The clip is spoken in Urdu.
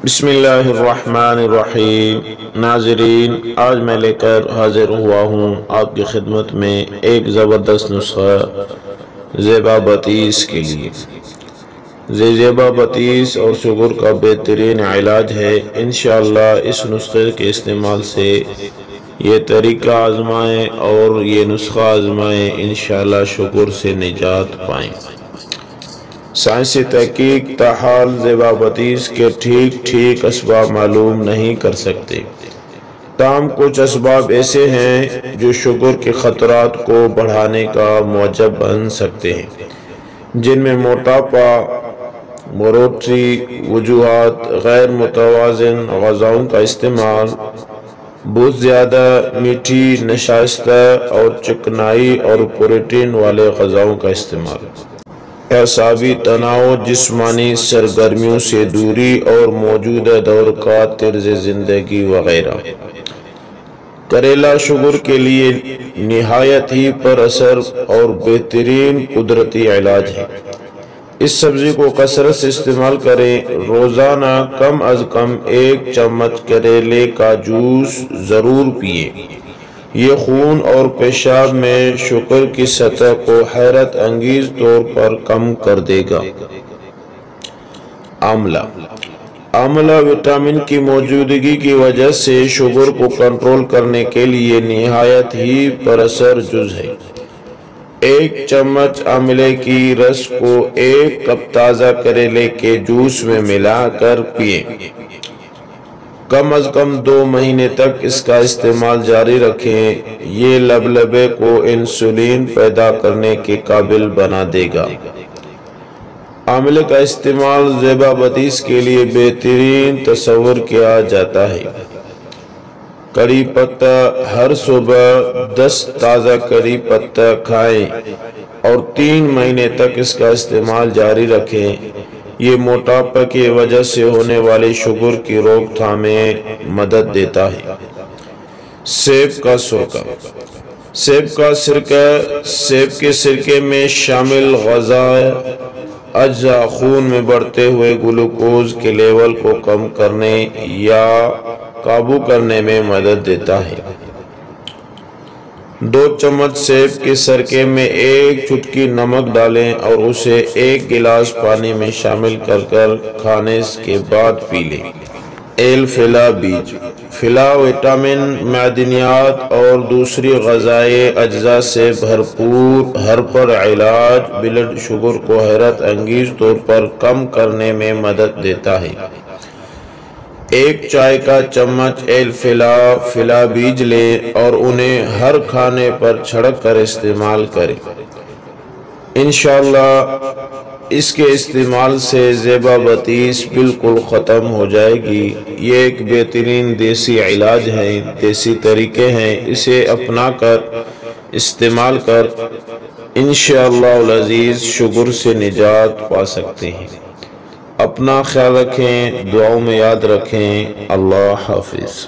بسم اللہ الرحمن الرحیم۔ ناظرین، آج میں لے کر حاضر ہوا ہوں آپ کی خدمت میں ایک زبردست نسخہ زیبا بطیس کے لیے۔ زیبا بطیس اور شوگر کا بہترین علاج ہے۔ انشاءاللہ اس نسخے کے استعمال سے یہ طریقہ آزمائیں اور یہ نسخہ آزمائیں، انشاءاللہ شوگر سے نجات پائیں۔ سائنسی تحقیق تاحال زیبا بطیس کے ٹھیک اسباب معلوم نہیں کر سکتے، تاہم کچھ اسباب ایسے ہیں جو شوگر کے خطرات کو بڑھانے کا موجب بن سکتے ہیں، جن میں موٹاپا، موٹری وجوہات، غیر متوازن غذاؤں کا استعمال، بہت زیادہ میٹھی نشاستہ اور چکنائی اور پروٹین والے غذاؤں کا استعمال، اعصابی تناؤ، جسمانی سرگرمیوں سے دوری اور موجودہ دور کا طرز زندگی وغیرہ۔ کریلا شوگر کے لیے نہایت ہی پر اثر اور بہترین قدرتی علاج ہے۔ اس سبزی کو کثرت سے استعمال کریں۔ روزانہ کم از کم 1 چمچ کریلے کا جوس ضرور پئیں۔ یہ خون اور پیشاب میں شوگر کی سطح کو حیرت انگیز طور پر کم کر دے گا۔ آملہ وٹامن کی موجودگی کی وجہ سے شوگر کو کنٹرول کرنے کے لیے نہایت ہی پر اثر جز ہے۔ 1 چمچ آملے کی رس کو 1 کپ تازہ کریلے کے جوس میں ملا کر پئیں۔ کم از کم 2 مہینے تک اس کا استعمال جاری رکھیں۔ یہ لبلبے کو انسولین پیدا کرنے کے قابل بنا دے گا۔ آملے کا استعمال زیبا بطیس کے لیے بہترین تصور کیا جاتا ہے۔ کری پتہ، ہر صبح 10 تازہ کری پتہ کھائیں اور 3 مہینے تک اس کا استعمال جاری رکھیں۔ یہ موٹاپا کی وجہ سے ہونے والی شوگر کی روک تھام میں مدد دیتا ہے۔ سیب کا سرکہ۔ سیب کا سرکہ سیب کے سرکے میں شامل غذائی اجزاء خون میں بڑھتے ہوئے گلوکوز کے لیول کو کم کرنے یا قابو کرنے میں مدد دیتا ہے۔ 2 چمچ سیب کے سرکے میں 1 چٹکی نمک ڈالیں اور اسے 1 گلاس پانی میں شامل کر کھانے کے بعد پی لیں۔ فلا بیج۔ فلا وٹامن، معدنیات اور دوسری غذائی اجزاء سے بھرپور ہرپر علاج بلڈ شوگر کو حیرت انگیز طور پر کم کرنے میں مدد دیتا ہے۔ 1 چائے کا چمچ فلا بیج لیں اور انہیں ہر کھانے پر چھڑک کر استعمال کریں۔ انشاءاللہ اس کے استعمال سے زیبا بطیس بالکل ختم ہو جائے گی۔ یہ ایک بہترین دیسی علاج ہے، دیسی طریقے ہیں۔ اسے اپنا کر استعمال کر انشاءاللہ العزیز شوگر سے نجات پا سکتے ہیں۔ اپنا خیال رکھیں، دعاؤں میں یاد رکھیں۔ اللہ حافظ۔